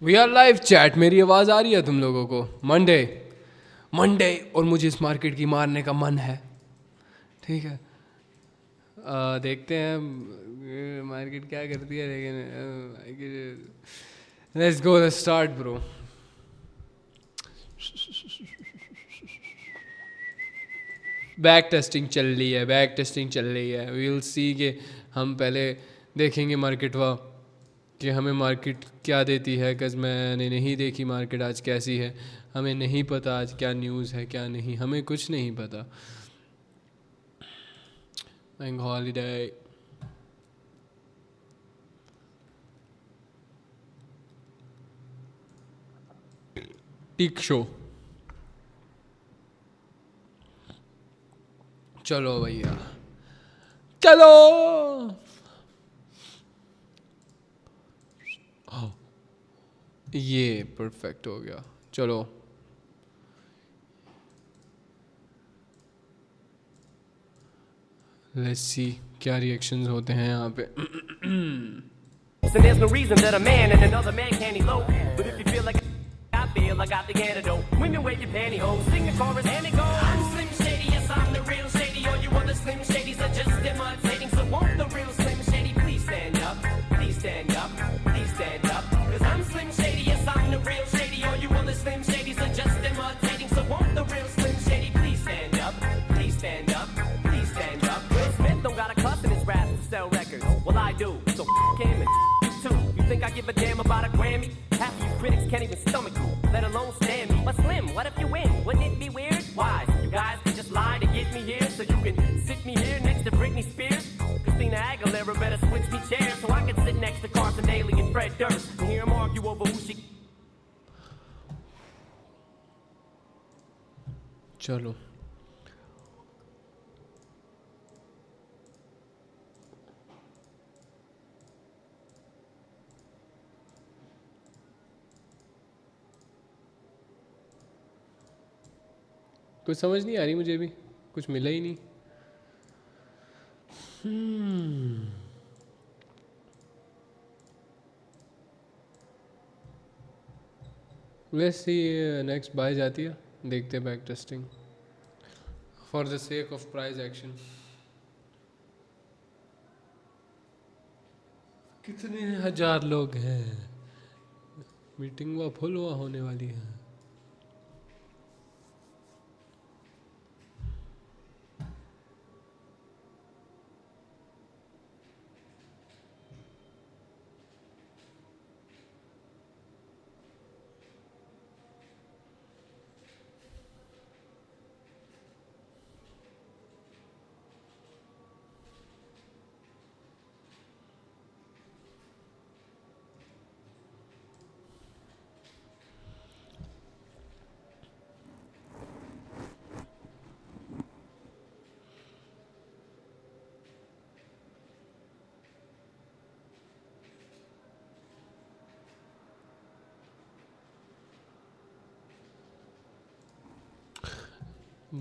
We are live chat. मेरी आवाज़ आ रही है तुम लोगों को? मंडे मंडे और मुझे इस मार्केट की मारने का मन है। ठीक है, देखते हैं मार्केट क्या करती है, लेकिन let's go, let's start bro. Back testing चल रही है, बैक टेस्टिंग चल रही है। वी विल सी कि हम पहले देखेंगे मार्केट कि हमें मार्केट क्या देती है। कज मैंने नहीं देखी मार्केट आज कैसी है, हमें नहीं पता आज क्या न्यूज़ है क्या नहीं, हमें कुछ नहीं पता। बैंक हॉलीडे, टिक शो। चलो भैया चलो। ये परफेक्ट हो गया। चलो लेट्स सी क्या रिएक्शंस होते हैं यहाँ पे। So there's no reason that a man and another man can't elope. But if you feel like I feel, I got the antidote. Women wave your pantyhose, sing the chorus and it goes. I'm Slim Shady, yes I'm the real Shady. All you other Slim Shadys are just imitating. So won't the real Slim Shady please stand up? Please stand up, please stand up. Cause I'm Slim Shady, yes I'm the real Shady. All you other Slim Shadys are just imitating. So won't the real Slim Shady please stand up? Please stand up, please stand up. Will Smith don't got a cuss in his rap to sell records. Well I do, so him and too. You think I give a damn about a Grammy? Half of you critics can't even stomach you, let alone stand me. But Slim, what if you win? Wouldn't it be weird? Why? You guys can just lie to get me here, so you can sit me here next to Britney Spears. Christina Aguilera better switch me chairs so I can sit next to Carson Daly and Fred Durst and hear them argue over who she. चलो कुछ समझ नहीं आ रही मुझे भी, कुछ मिला ही नहीं। लेट्स सी नेक्स्ट बाय जाती है, देखते हैं back testing for the sake of price action. कितने हजार लोग हैं, मीटिंग हुआ फुल हुआ होने वाली है।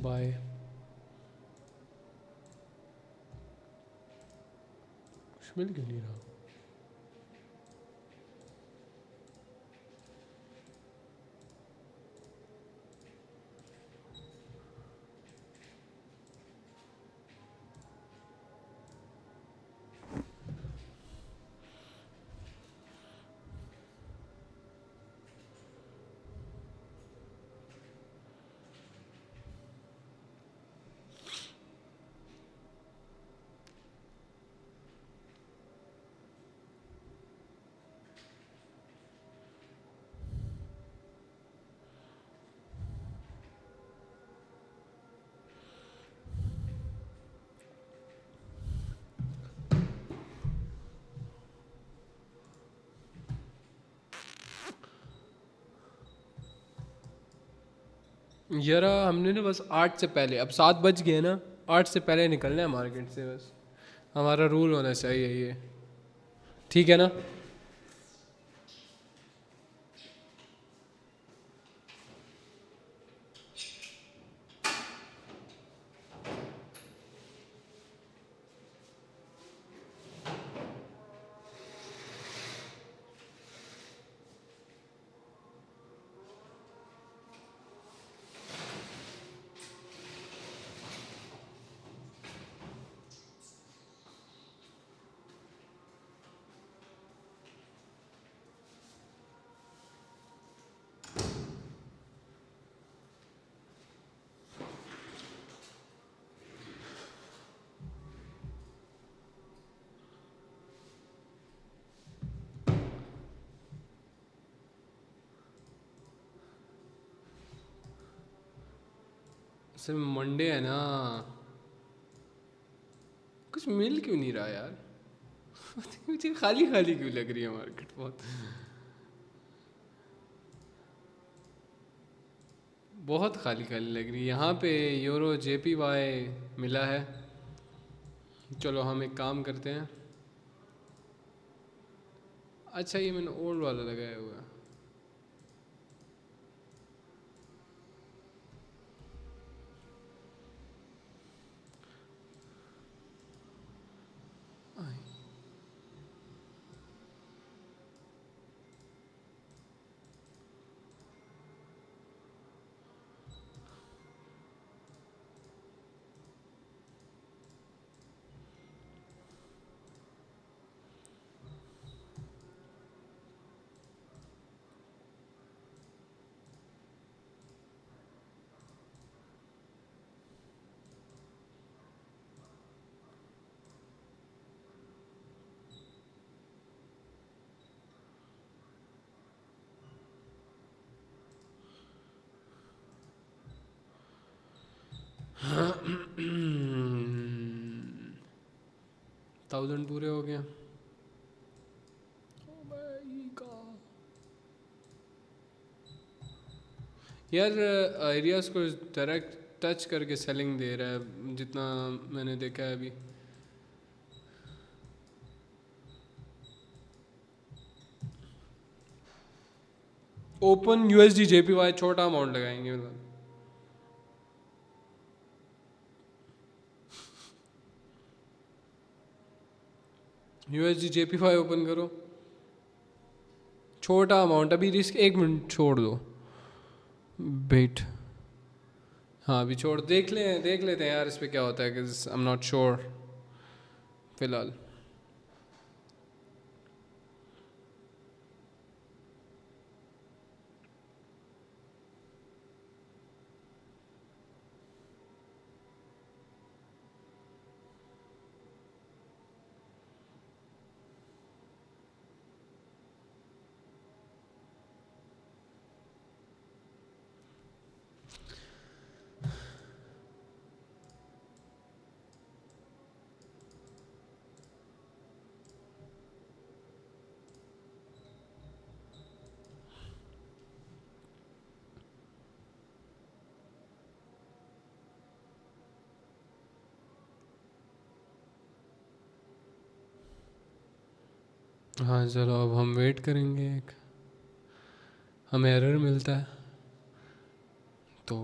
बाय। कुछ मिल क्यों नहीं रहा? यार हमने ना बस 8 से पहले, अब 7 बज गए ना, 8 से पहले निकलना है मार्केट से, बस हमारा रूल होना चाहिए ये, ठीक है ना? सिर्फ मंडे है ना, कुछ मिल क्यों नहीं रहा यार। मुझे खाली खाली क्यों लग रही है मार्केट बहुत। बहुत खाली खाली लग रही है यहाँ पे। यूरो JPY मिला है। चलो हम एक काम करते हैं। अच्छा ये मैंने ओल्ड वाला लगाया हुआ है। थाउजेंड पूरे हो गए। यार एरियाज को डायरेक्ट टच करके सेलिंग दे रहा है जितना मैंने देखा है अभी। ओपन USD JPY छोटा अमाउंट लगाएंगे मतलब। USD JPY ओपन करो, छोटा अमाउंट अभी रिस्क। 1 मिनट छोड़ दो बेट। हाँ अभी छोड़, देख लेते हैं यार इस पे क्या होता है, कि आई एम नॉट श्योर फिलहाल। हाँ चलो अब हम वेट करेंगे। एक हमें एरर मिलता है तो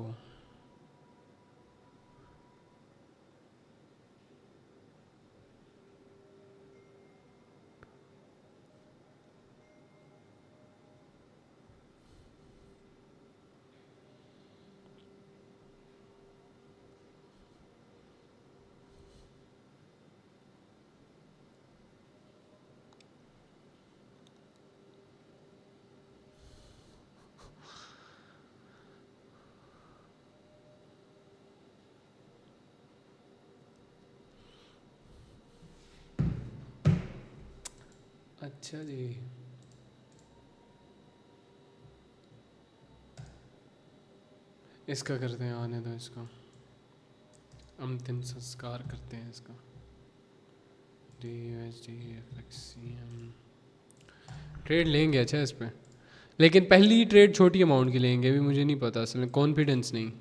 अच्छा जी। इसका करते हैं, आने दो इसको, अंतिम संस्कार करते हैं इसका। DUSD FXCM ट्रेड लेंगे अच्छा इस पे, लेकिन पहली ट्रेड छोटी अमाउंट की लेंगे। अभी मुझे नहीं पता, असल में कॉन्फिडेंस नहीं।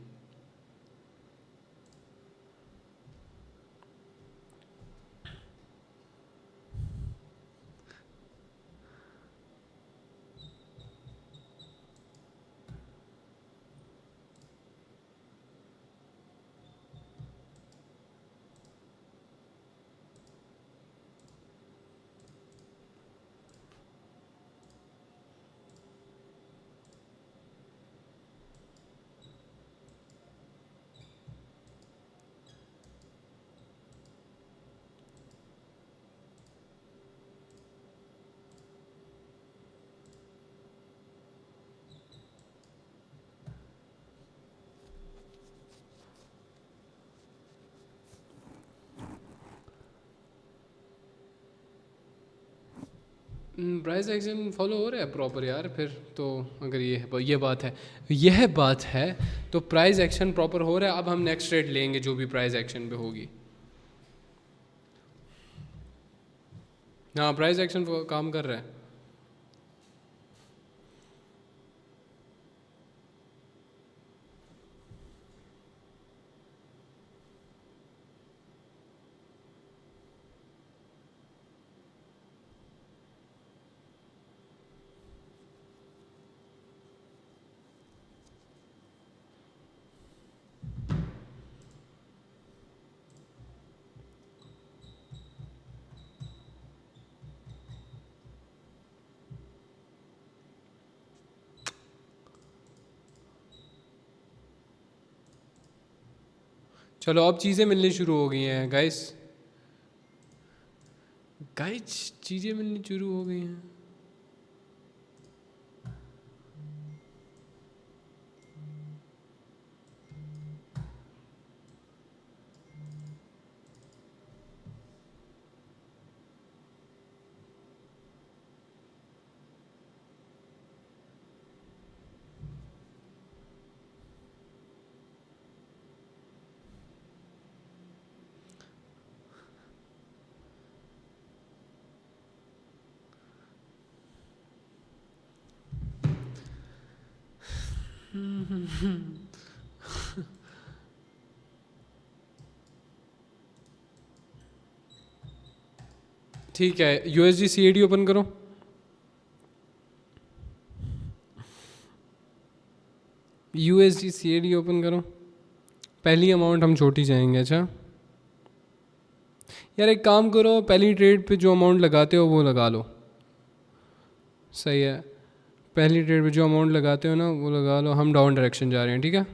प्राइस एक्शन फॉलो हो रहा है प्रॉपर यार, फिर तो अगर यह बात है तो प्राइस एक्शन प्रॉपर हो रहा है। अब हम नेक्स्ट ट्रेड लेंगे जो भी प्राइस एक्शन पे होगी। हाँ प्राइस एक्शन काम कर रहा है। चलो अब चीज़ें मिलनी शुरू हो गई हैं गाइस। चीज़ें मिलनी शुरू हो गई हैं। ठीक है, USD CAD ओपन करो। USD CAD ओपन करो। पहली अमाउंट हम छोटी जाएंगे। अच्छा यार एक काम करो, पहली ट्रेड पे जो अमाउंट लगाते हो वो लगा लो। सही है, पहली ट्रेड पे जो अमाउंट लगाते हो ना वो लगा लो। हम डाउन डायरेक्शन जा रहे हैं, ठीक है।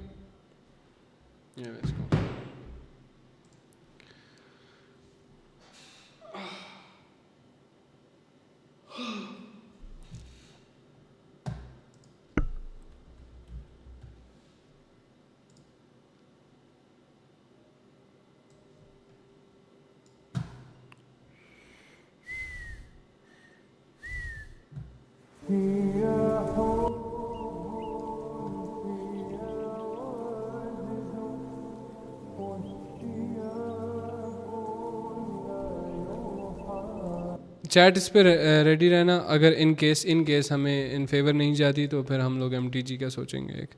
चैट इस पर रेडी रहना। अगर इन केस हमें इन फेवर नहीं जाती तो फिर हम लोग MTG का सोचेंगे। एक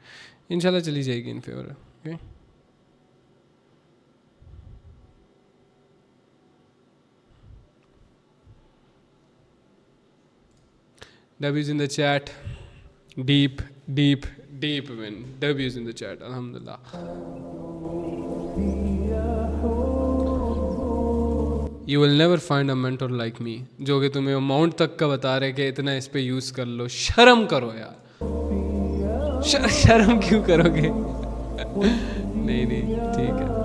इंशाल्लाह चली जाएगी in favour. Okay W's in the chat. Deep win. W's in the chat. Alhamdulillah. You will never find a mentor like me. जो कि तुम्हें अमाउंट तक का बता रहे कि इतना इस पे यूज़ कर लो। शर्म करो यार। शर्म क्यों करोगे? नहीं ठीक है।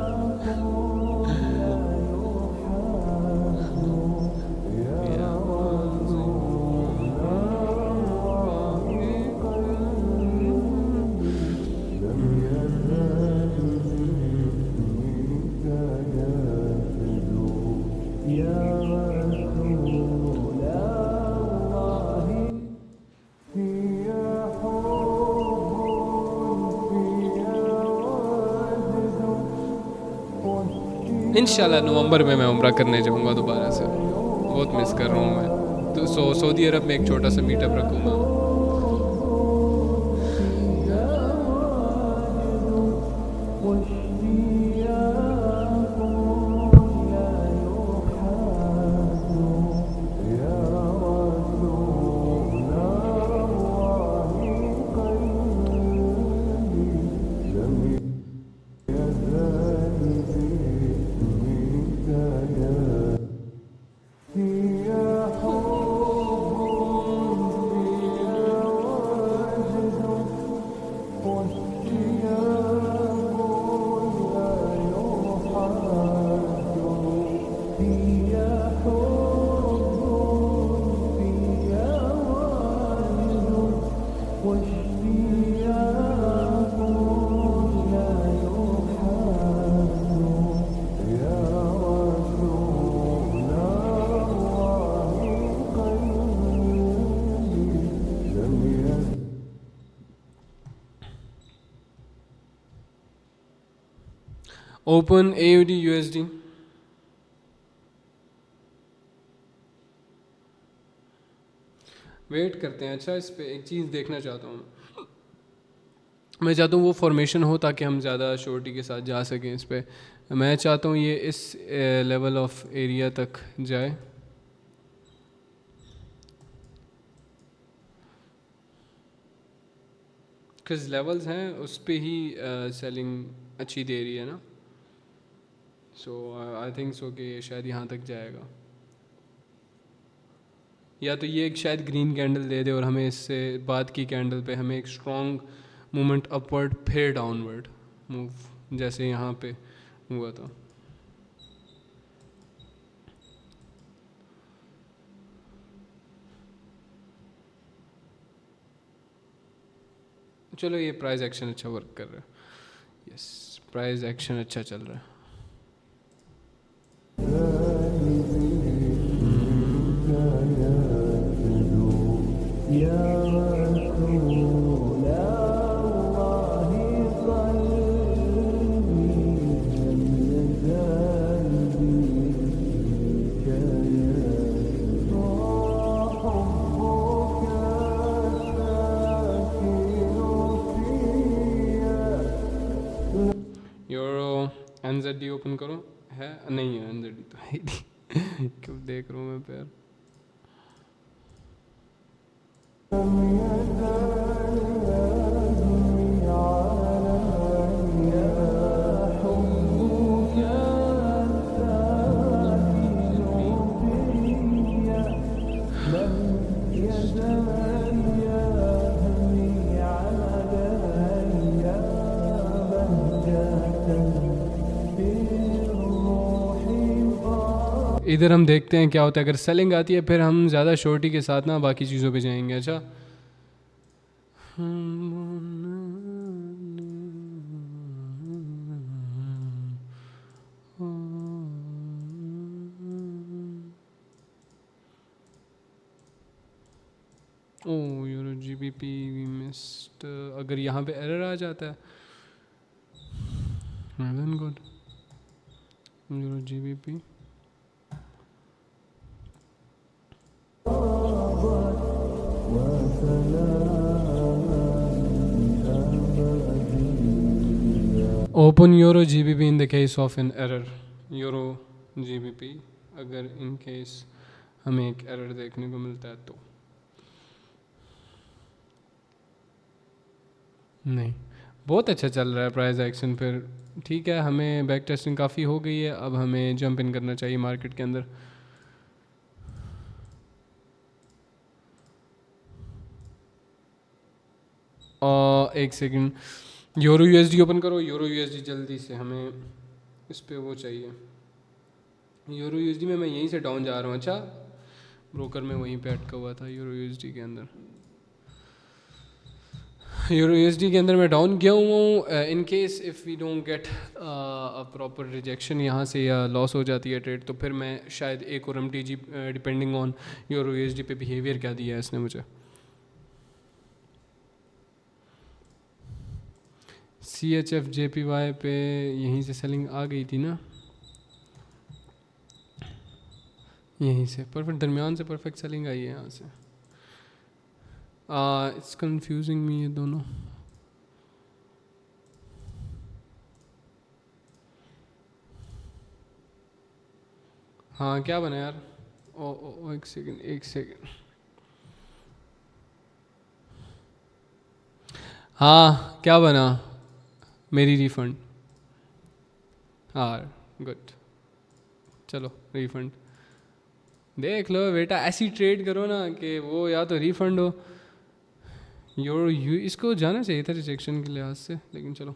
इंशाल्लाह नवंबर में मैं उम्रा करने जाऊंगा दोबारा से। बहुत मिस कर रहा हूँ मैं तो। सऊदी अरब में एक छोटा सा मीटअप रखूँगा। Open AUD USD। वेट करते हैं। अच्छा, इस पे एक चीज़ देखना चाहता हूँ मैं चाहता हूँ वो फॉर्मेशन हो ताकि हम ज़्यादा श्योरिटी के साथ जा सकें इस पे। मैं चाहता हूँ ये इस लेवल ऑफ एरिया तक जाए। किस लेवल्स हैं उस पे ही सेलिंग अच्छी दे रही है ना। सो आई थिंक सो कि ये शायद यहाँ तक जाएगा, या तो ये एक शायद ग्रीन कैंडल दे दे और हमें इससे बाद की कैंडल पे हमें एक स्ट्रॉन्ग मूवमेंट अपवर्ड फिर डाउनवर्ड मूव जैसे यहाँ पे हुआ था। चलो ये प्राइस एक्शन अच्छा वर्क कर रहा है। यस, प्राइस एक्शन अच्छा चल रहा है। यूरो NZD ओपन करो। है नहीं है NZD तो है नहीं क्यों देख रहा हूँ मैं पैर। इधर हम देखते हैं क्या होता है। अगर सेलिंग आती है फिर हम ज़्यादा शॉर्टी के साथ ना बाकी चीज़ों पे जाएंगे। अच्छा, oh euro GBP we missed. अगर यहाँ पे एरर आ जाता है then good. Euro GBP open euro GBP in the case of an error. Euro GBP अगर इन केस हमें एक एरर देखने को मिलता है तो नहीं, बहुत अच्छा चल रहा है प्राइस एक्शन। फिर ठीक है, हमें बैक टेस्टिंग काफ़ी हो गई है, अब हमें जंप इन करना चाहिए मार्केट के अंदर। एक सेकंड, यूरो USD ओपन करो। यूरो USD जल्दी से, हमें इस पे वो चाहिए। यूरो USD में मैं यहीं से डाउन जा रहा हूँ। अच्छा, ब्रोकर में वहीं पे अटका हुआ था यूरो USD के अंदर। यूरो USD के अंदर मैं डाउन गया हूँ। In case if we don't get a proper rejection यहाँ से या लॉस हो जाती है ट्रेड, तो फिर मैं शायद एक और MTG depending on euro USD पे बिहेवियर क्या दिया है इसने मुझे। CHF JPY पे यहीं से सेलिंग आ गई थी ना, यहीं से परफेक्ट दरमियान से परफेक्ट सेलिंग आई है यहाँ से। इट्स कंफ्यूजिंग मी ये दोनों। हाँ क्या बना यार। ओ एक सेकंड, एक सेकंड। हाँ क्या बना, मेरी रिफ़ंड। हाँ गुड, चलो रिफ़ंड देख लो बेटा। ऐसी ट्रेड करो ना कि वो या तो रिफ़ंड हो। इसको जाना चाहिए था रिजेक्शन के लिहाज से, लेकिन चलो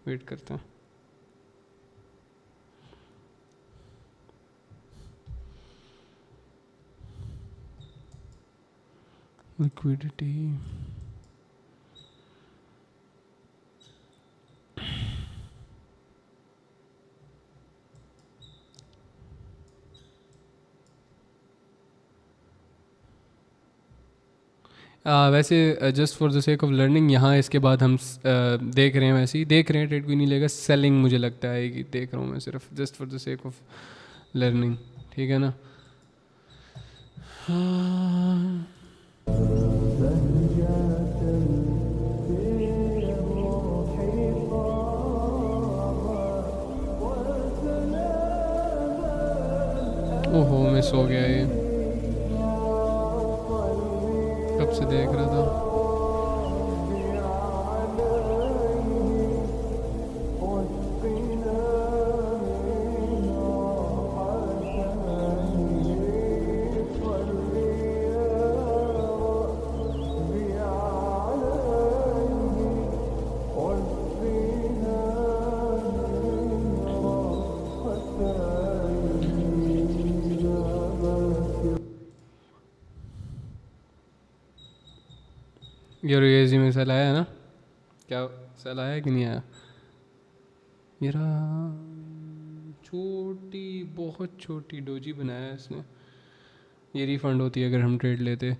वेट करते हैं। लिक्विडिटी वैसे just for the sake of learning यहाँ इसके बाद हम देख रहे हैं, वैसे ही देख रहे हैं, ट्रेड कोई नहीं लेगा, सेलिंग मुझे लगता है कि देख रहा हूँ मैं सिर्फ just for the sake of learning, ठीक है ना। ओहो मिस हो गया ये, कब से देख रहा था। यूएसडी में सेल आया है ना, क्या सेल आया कि नहीं आया। मेरा छोटी, बहुत छोटी डोजी बनाया है इसने, ये रिफंड होती है अगर हम ट्रेड लेते,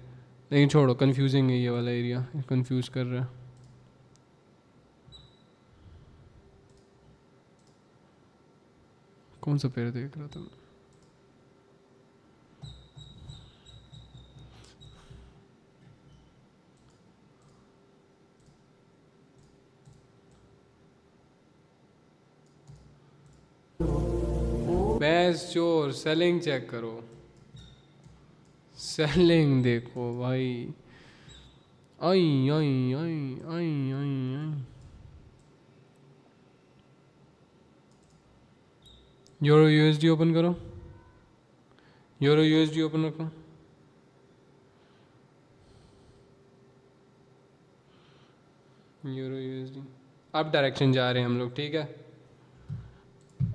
लेकिन छोड़ो, कंफ्यूजिंग है ये वाला एरिया, कंफ्यूज कर रहा है। कौन सा पेड़ देख रहा था मैं? भैंस चोर, सेलिंग चेक करो, सेलिंग देखो भाई, आई आई आई आई आई आई। यूरो यूएसडी ओपन करो, यूरो यूएसडी ओपन रखो। यूरो यूएसडी, अब डायरेक्शन जा रहे हैं हम लोग, ठीक है।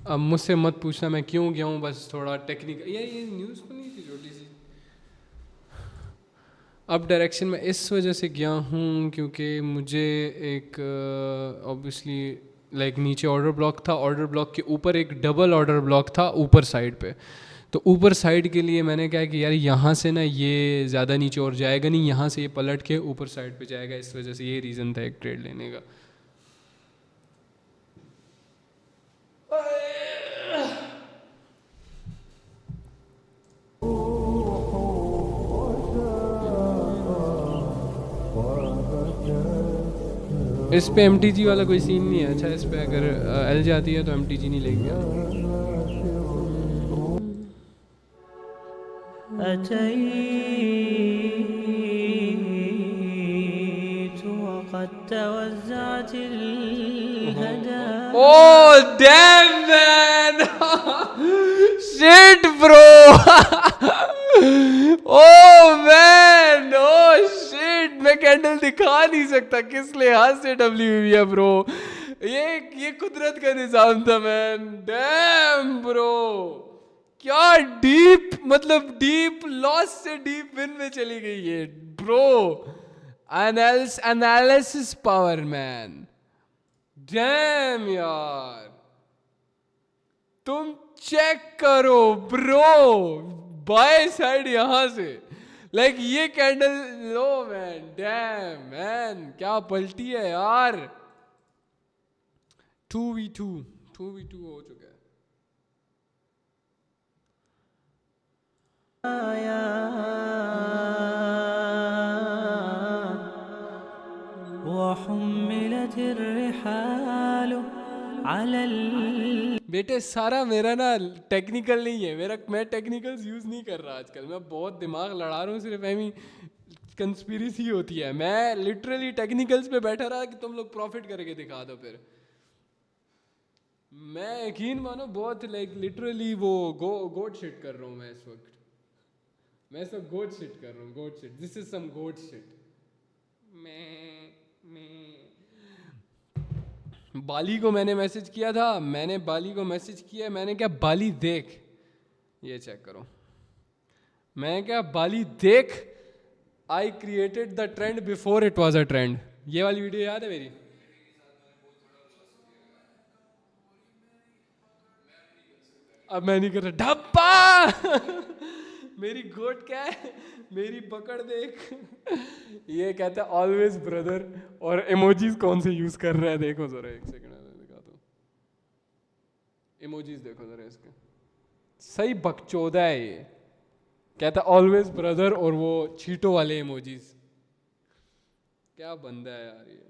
अब मुझसे मत पूछना मैं क्यों गया हूँ, बस थोड़ा टेक्निकल, ये न्यूज़ को नहीं थी छोटी सी। अब डायरेक्शन में इस वजह से गया हूँ क्योंकि मुझे एक ऑब्वियसली लाइक नीचे ऑर्डर ब्लॉक था, ऑर्डर ब्लॉक के ऊपर एक डबल ऑर्डर ब्लॉक था ऊपर साइड पे, तो ऊपर साइड के लिए मैंने कहा कि यार यहाँ से ना ये ज़्यादा नीचे और जाएगा नहीं, यहाँ से ये पलट के ऊपर साइड पे जाएगा, इस वजह से ये रीज़न था एक ट्रेड लेने का। इस पे MTG वाला कोई सीन नहीं है। अच्छा, इस पे अगर L जाती है तो MTG नहीं लेंगे। Oh damn man! Shit bro! Oh man! Oh shit! मैं कैंडल दिखा नहीं सकता, किस लिहाज से WV है ब्रो, ये कुदरत का निजाम था मैन। डैम ब्रो, क्या डीप, मतलब डीप लॉस से डीप विन में चली गई है bro. Analysis power man, dam यार, तुम चेक करो ब्रो, बाय साइड यहां से, लाइक ये कैंडल लो मैन, डैम मैन, क्या पलटी है यार। 2v2 हो चुका है। बेटे सारा मेरा ना टेक्निकल नहीं है, मैं टेक्निकल्स यूज़ नहीं कर रहा आजकल, मैं बहुत दिमाग लड़ा रहा हूँ, सिर्फ एमी कंस्पिरेसी होती है। मैं लिटरली टेक्निकल्स पे बैठा रहा कि तुम लोग प्रॉफिट करके दिखा दो, फिर मैं यकीन मानो बहुत लाइक लिटरली वो गोट शिट कर रहा हूँ मैं इस वक्त, मैं इस वक्त गोट शिट कर रहा हूँ, goat shit, this is some goat shit. मैं बाली को मैंने मैसेज किया था, मैंने क्या बाली देख, ये चेक करो, मैं क्या बाली देख, I created the trend before it was a trend. ये वाली वीडियो याद है मेरी? अब मैं नहीं कर रहा ढप्पा। मेरी गोट क्या है, मेरी पकड़ देख। ये कहता है ऑलवेज ब्रदर, और इमोजीज कौन से यूज कर रहा है देखो जरा, एक सेकंड में दिखाता हूँ। इमोजीज देखो जरा इसके, सही बकचोदा है ये। कहता ऑलवेज ब्रदर और वो चीटो वाले इमोजीज। क्या बंदा है यार ये।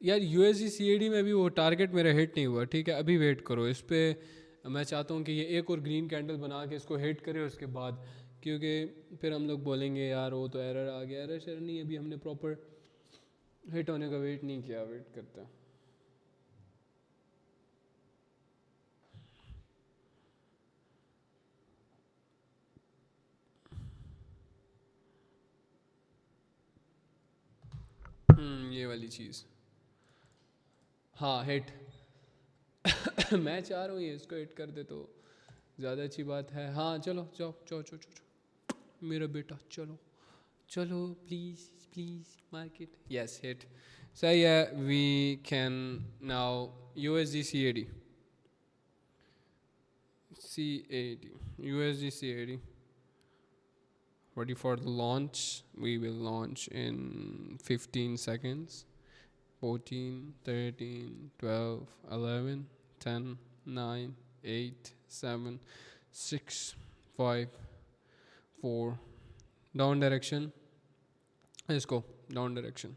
यार USD/CAD में भी वो टारगेट मेरा हिट नहीं हुआ, ठीक है अभी वेट करो इस पर। मैं चाहता हूँ कि ये एक और ग्रीन कैंडल बना के इसको हिट करे उसके बाद, क्योंकि फिर हम लोग बोलेंगे यार वो तो एरर आ गया। एरर शेरर नहीं, अभी हमने प्रॉपर हिट होने का वेट नहीं किया, वेट करते हैं। ये वाली चीज़, हाँ हिट। मैं चाह रहा हूँ ये इसको हिट कर दे तो ज़्यादा अच्छी बात है। हाँ चलो जाओ जाओ जाओ जाओ मेरा बेटा, चलो चलो please please market. Yes hit, सही है। We can now USD/CAD, USD/CAD ready for the launch. We will launch in 15 seconds. 14, 13, 12, 11, 10, 9, 8 7 6 5 4 down direction, इसको डाउन डायरेक्शन.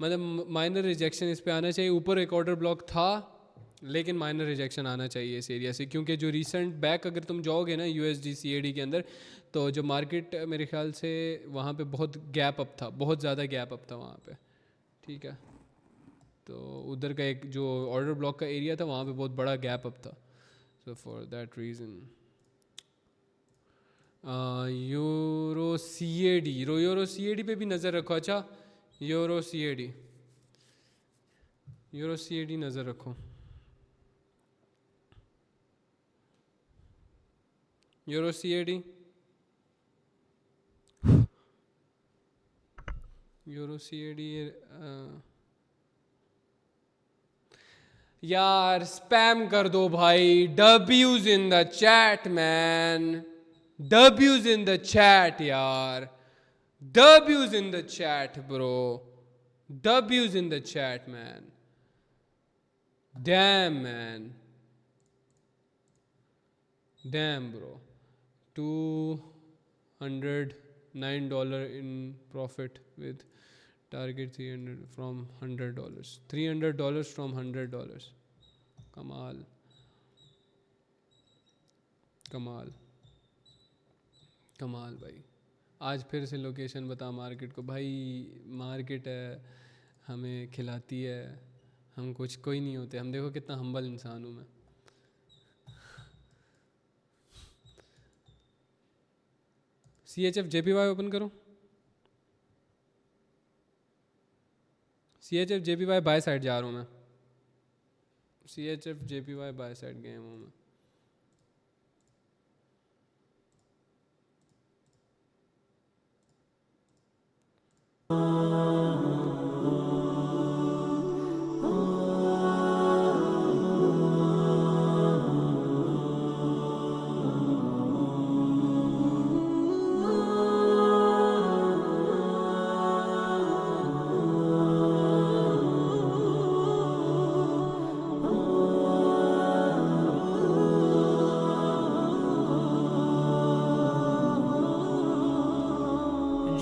मतलब माइनर रिजेक्शन इस पे आना चाहिए. ऊपर एक ऑर्डर ब्लॉक था लेकिन माइनर रिजेक्शन आना चाहिए इस एरिया से, क्योंकि जो रीसेंट बैक अगर तुम जाओगे ना USD CAD के अंदर, तो जो मार्केट मेरे ख्याल से वहाँ पे बहुत गैप अप था, बहुत ज़्यादा गैप अप था वहाँ पे. ठीक है, तो उधर का एक जो ऑर्डर ब्लॉक का एरिया था वहाँ पे बहुत बड़ा गैप अप था. So for that reason euro CAD पे भी नज़र रखो. अच्छा, यूरो CAD नज़र रखो. यूरो CAD यार स्पैम कर दो भाई. W's in the chat man. W's in the chat यार. W's in the chat bro. W's in the chat man. Damn man. Damn bro. $209 in profit with target 300 from $100. $300 from $100. कमाल कमाल कमाल भाई. आज फिर से लोकेशन बता मार्केट को भाई. मार्केट है, हमें खिलाती है, हम कुछ कोई नहीं होते. हम देखो कितना हम्बल इंसान हूँ मैं. CHF JPY ओपन करो. CHF JPY बाय साइड जा रहा हूँ मैं. CHF JPY बाय साइड गया हूँ मैं.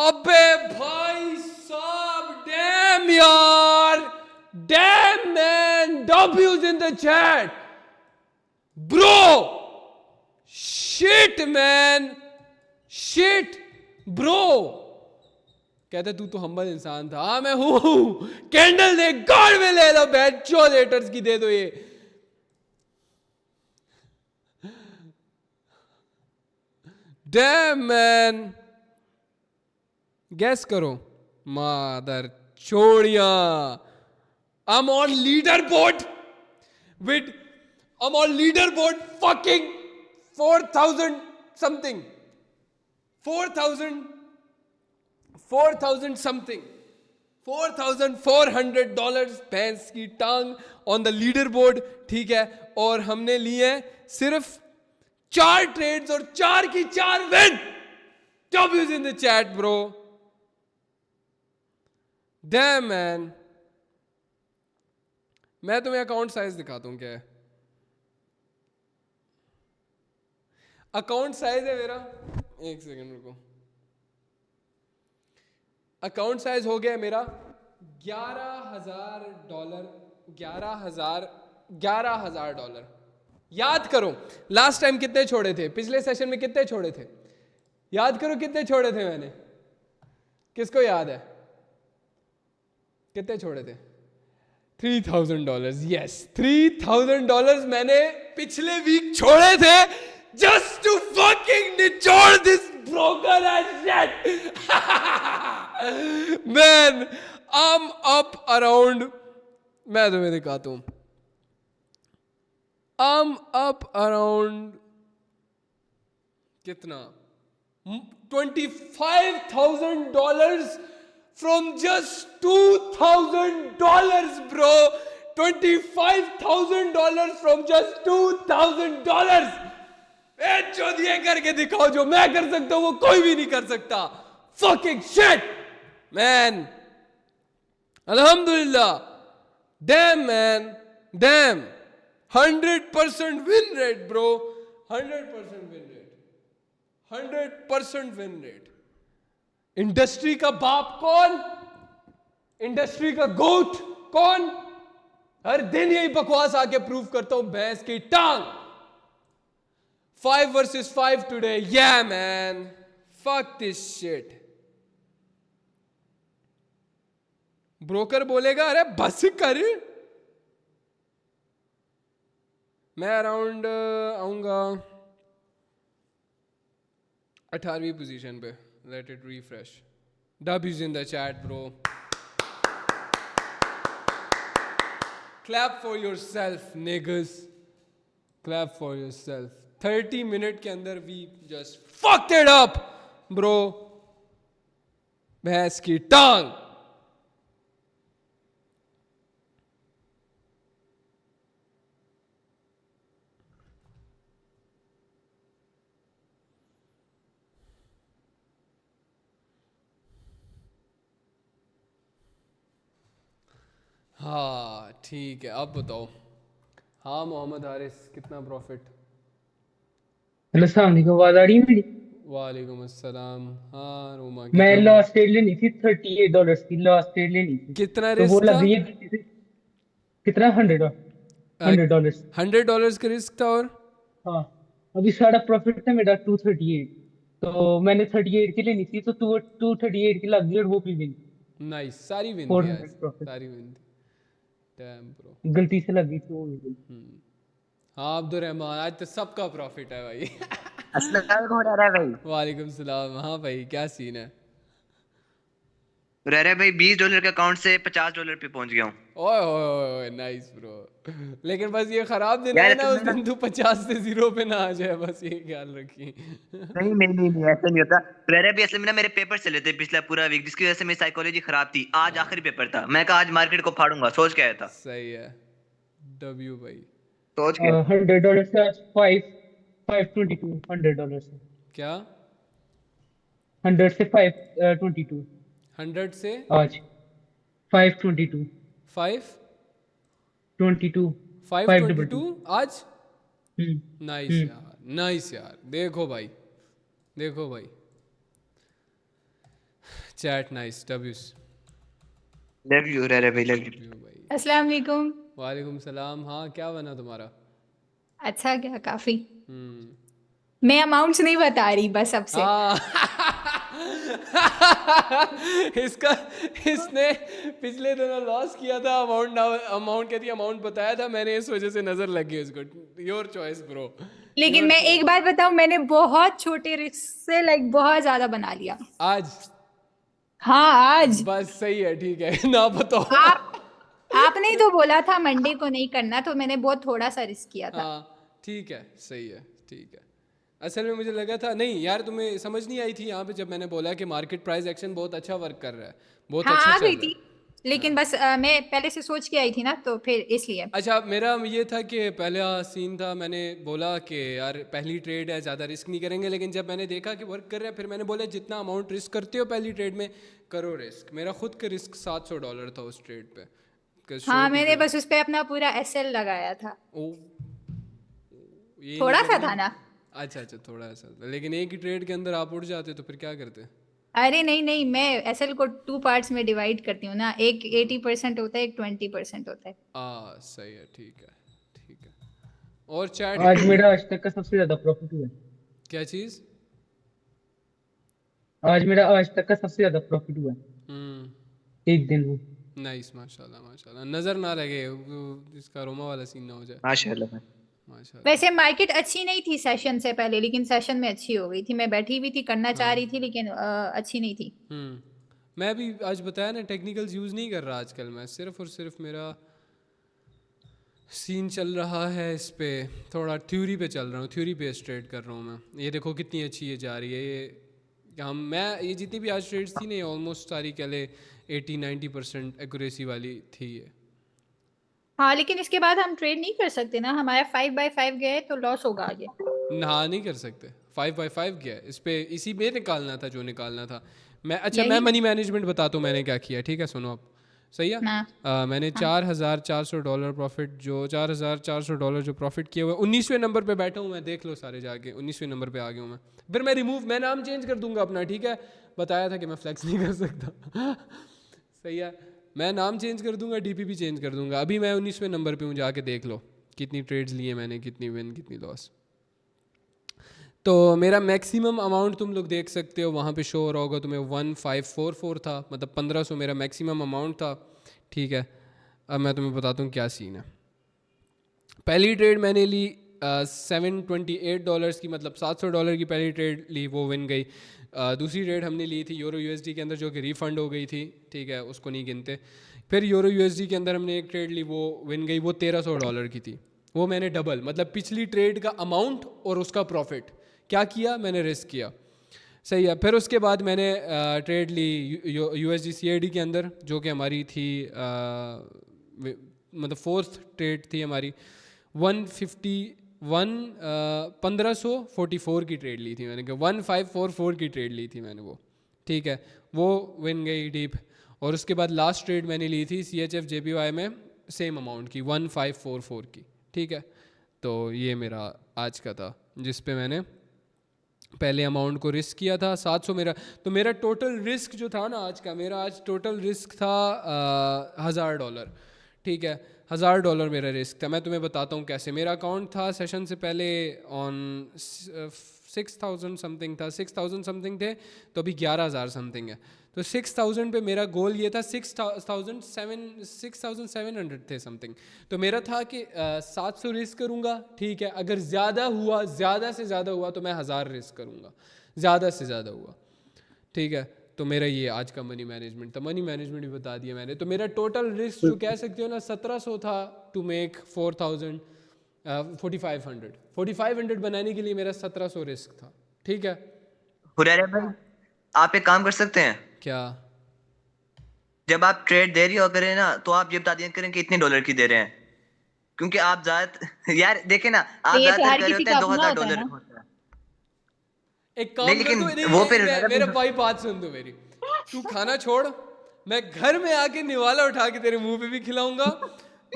अबे भाई साहब, डैम यार, dam man. W's in the chat bro. Shit man, shit bro. कहते तू तो हम्बल इंसान था. हाँ मैं हूँ. कैंडल दे, गॉड में ले लो. बैठ चो लेटर्स की दे दो ये. Dam man. गैस करो. मादर छोड़िया. I'm on leaderboard with I'm on leaderboard fucking 4,000 something. 4,000 something. $4,400 भैंस की टांग ऑन द लीडर बोर्ड. ठीक है, और हमने लिए सिर्फ 4 ट्रेड्स और 4 की 4 win. W's in the chat bro. Damn man. मैं तुम्हें अकाउंट साइज दिखाता हूं क्या है. अकाउंट साइज है मेरा, एक सेकंड रुको. अकाउंट साइज हो गया मेरा $11,000. याद करो लास्ट टाइम कितने छोड़े थे, पिछले सेशन में कितने छोड़े थे. याद करो कितने छोड़े थे मैंने. किसको याद है कितने छोड़े थे. $3,000. यस, $3,000 मैंने पिछले वीक छोड़े थे. Just to fucking निचोड़ this broker as shit. Man, I'm up around. मैं तुम्हें दिखाता हूँ. I'm up around कितना? $25,000 from just $2,000, bro. $25,000 from just $2,000. ये करके दिखाओ, जो मैं कर सकता हूं वो कोई भी नहीं कर सकता. Fucking shit, man. Alhamdulillah. Damn, man. Damn. 100% win rate, bro. 100% win rate. 100% win rate. Industry का बाप कौन? इंडस्ट्री का गोट कौन? हर दिन यही बकवास आके प्रूव करता हूं, भैंस की टांग. 5 versus 5 today. Yeah, man. Fuck this shit. Broker बोलेगा अरे बस कर. मैं अराउंड आऊंगा 18वीं पोजीशन पे. Let it refresh. W's in the chat, bro. Clap for yourself, niggas. Clap for yourself. 30 minute के अंदर we just fucked it up, bro. भैंस की टांग. हाँ ठीक है, अब बताओ. हाँ मोहम्मद हारिस, कितना प्रॉफिट? हेलो सलाम अलैकुम, आवाज आ रही है मेरी? वालेकुम अस्सलाम. हाँ रोमा, मैं कितना लास्ट ट्रेड लेनी थी $38 की, लास्ट ट्रेड लेनी थी. कितना तो वो रिस्क लग था? गई है कितना, $100. $100 का रिस्क था. और हाँ, अभी सारा प्रॉफिट था मेरा 238. तो मैंने 38 की लेनी थी, तो 238 की लग गई और वो भी विन. नाइस, सारी विन थी 400 आज. प्रॉफिट सारी विन थी. Damn bro. गलती से लग गई थी वो भी win. हाँ अब्दुलरहमान, आज तो सबका प्रॉफिट है भाई. अस्सलाम हो रहा है भाई. वालेकुम सलाम. हाँ भाई, क्या सीन है? रह भाई $20 के अकाउंट से $50 पे पहुंच गया हूँ. ओए ओए ओए, नाइस ब्रो. लेकिन बस ये खराब दिन यार है ना, उस तुमने दिन तू 50 से 0 पे ना आ जाए, बस ये ख्याल रखी. नहीं ऐसा नहीं होता. रह भाई असल में ना मेरे पेपर चले थे पिछला पूरा वीक, जिसकी वजह से मेरी साइकोलॉजी खराब थी. आज आखिरी पेपर था, मैं कहा आज मार्केट को फाड़ूंगा, सोच के आया था. सही है डब्ल्यू भाई. सोच के. $100 से आज 522. $100 से क्या? 100 से 522 100 से आज 522 5 22 522 आज. हम्म नाइस यार, नाइस यार. देखो भाई, देखो भाई, चैट नाइस. डब्ल्यूस लव यू रह भाई, लव यू. भाई. अस्सलाम वालेकुम. वालेकुम सलाम. हाँ क्या बना तुम्हारा? अच्छा क्या, काफी. हम्म. मैं अमाउंट्स नहीं बता रही बस अब से. हाँ. इसका इसने पिछले दिनों लॉस किया था. अमाउंट कहती अमाउंट बताया था मैंने, इस वजह से नजर लग गई उसको. Your choice bro. लेकिन मैं एक बात बताऊं, मैंने बहुत छोटे रिस्क से लाइक बहुत ज्यादा बना लिया आज. हाँ आज. बस सही है, ठीक है. ना बताओ. आपने ही तो बोला था मंडे को नहीं करना, तो मैंने बहुत थोड़ा सा रिस्क किया था. हाँ ठीक है, सही है, ठीक है. असल में मुझे लगा था नहीं यार, तुम्हें समझ नहीं आई थी यहाँ पे जब मैंने बोला कि मार्केट प्राइस एक्शन बहुत अच्छा वर्क कर रहा है, बहुत हाँ अच्छा आ चल गई रहा थी, है. लेकिन बस मैं पहले से सोच के आई थी ना, तो फिर इसलिए. अच्छा, मेरा ये था कि पहला सीन था, मैंने बोला कि यार पहली ट्रेड है, ज़्यादा रिस्क नहीं करेंगे. लेकिन जब मैंने देखा कि वर्क कर रहा है, फिर मैंने बोला जितना अमाउंट रिस्क करते हो पहली ट्रेड में करो रिस्क. मेरा खुद का रिस्क $700 था उस ट्रेड पे. हाँ मैंने बस उस पे अपना पूरा एसएल लगाया था. ओ, ये थोड़ा नहीं सा करना. था ना. अच्छा अच्छा, थोड़ा सा. लेकिन एक ही ट्रेड के अंदर आप उड़ जाते तो फिर क्या करते? अरे नहीं, मैं एसएल को 2 पार्ट्स में डिवाइड करती हूँ ना. एक 80% होता है, एक 20% होता है. सही है, ठीक है, ठीक है. और चैट आज मेरा आज तक का सबसे ज्यादा प्रॉफिट हुआ है. क्या चीज़? आज मेरा आज तक का सबसे ज्यादा प्रॉफिट हुआ है एक दिन में. नाइस, माशाल्लाह माशाल्लाह. नजर ना लगे इसका रोमा वाला सीन ना हो जाए. माशाल्लाह. माशाल्लाह. वैसे मार्केट अच्छी नहीं थी सेशन से पहले, लेकिन सेशन में अच्छी हो गई थी. मैं बैठी हुई थी, करना चाह रही थी, लेकिन अच्छी नहीं थी. मैं भी आज बताया ना, टेक्निकल्स यूज़ नहीं कर रहा आजकल. मैं सिर्फ और सिर्फ मेरा सीन चल रहा है इस पे, थोड़ा थ्योरी पे चल रहा हूँ, थ्योरी पे ट्रेड कर रहा हूँ मैं। ये देखो कितनी अच्छी ये जा रही है, ये ये जितनी भी आज ट्रेड्स थी ना, ऑलमोस्ट सारी कह ले 80-90% एक्यूरेसी वाली थी ये। हाँ लेकिन इसके बाद हम ट्रेड नहीं कर सकते ना, हमारा 5/5 गए तो लॉस होगा आगे। ना नहीं कर सकते, 5/5 गया इस पे, इसी में निकालना था जो निकालना था। अच्छा मैं यही मनी मैनेजमेंट बताता हूँ मैंने क्या किया, ठीक है सुनो आप, सही है। ना। मैंने $4,400 प्रॉफिट, जो $4,400 जो प्रॉफिट किए हुए 19वें नंबर पे बैठा हूँ मैं, देख लो सारे जाके 19वें नंबर पे आ गया हूँ मैं। फिर मैं नाम चेंज कर दूंगा अपना, ठीक है, बताया था कि मैं फ्लेक्स नहीं कर सकता सही है, मैं नाम चेंज कर दूंगा, DP चेंज कर दूंगा। अभी मैं 19वें नंबर पे हूँ, जाके देख लो कितनी ट्रेड्स लिए मैंने, कितनी विन कितनी लॉस। तो मेरा मैक्सिमम अमाउंट तुम लोग देख सकते हो वहाँ पे शो हो रहा होगा तुम्हें, 1544 था, मतलब 1500 मेरा मैक्सिमम अमाउंट था, ठीक है। अब मैं तुम्हें बताता हूँ क्या सीन है। पहली ट्रेड मैंने ली $728 की, मतलब $700 की पहली ट्रेड ली, वो विन गई। दूसरी ट्रेड हमने ली थी यूरो USD के अंदर, जो कि रिफ़ंड हो गई थी, ठीक है, उसको नहीं गिनते। फिर यूरो USD के अंदर हमने एक ट्रेड ली, वो विन गई, वो $1300 की थी। वो मैंने डबल, मतलब पिछली ट्रेड का अमाउंट और उसका प्रॉफिट क्या किया, मैंने रिस्क किया, सही है। फिर उसके बाद मैंने ट्रेड ली USD CAD के अंदर, जो कि हमारी थी मतलब फोर्थ ट्रेड थी हमारी, 1544 की ट्रेड ली थी मैंने, 1544 की ट्रेड ली थी मैंने वो, ठीक है, वो विन गई डीप। और उसके बाद लास्ट ट्रेड मैंने ली थी CHF JPY में, सेम अमाउंट की 1544 की, ठीक है। तो ये मेरा आज का था, जिस पे मैंने पहले अमाउंट को रिस्क किया था 700 मेरा। तो मेरा टोटल रिस्क जो था ना आज का, मेरा आज टोटल रिस्क था $1000, ठीक है, $1000 मेरा रिस्क था। मैं तुम्हें बताता हूँ कैसे। मेरा अकाउंट था सेशन से पहले ऑन 6000 समथिंग था, 6000 समथिंग थे, तो अभी 11000 समथिंग है। तो 6000 पे मेरा गोल ये था, 6700 थे समथिंग। तो मेरा था कि 700 रिस्क करूँगा, ठीक है, अगर ज़्यादा हुआ, ज़्यादा से ज़्यादा हुआ तो मैं 1000 रिस्क करूँगा, ज़्यादा से ज़्यादा हुआ, ठीक है। तो मेरा ये आज का मनी मैनेजमेंट था, मनी मैनेजमेंट भी बता दिया मैंने। तो मेरा टोटल रिस्क जो कह सकते हो ना 1700 था टू मेक 4500 बनाने के लिए मेरा 1700 रिस्क था, ठीक है। हुरैरा भाई आप एक काम कर सकते हैं, क्या? जब आप ट्रेड दे रही हो करें ना, तो आप ये बता दिया करें कि इतने डॉलर की दे रहे हैं, क्योंकि आप ज्यादा यार देखे ना, आप ये तो ज्यादातर हर कर रहे किसी होते का हैं अपना होता है $2000 ना। होता है। एक काम नहीं कर लेकिन दो, नहीं, वो फिर मेरा भाई बात सुन दो मेरी, तू खाना छोड़, मैं घर में आके निवाला उठा के तेरे मुंह पे भी खिलाऊंगा।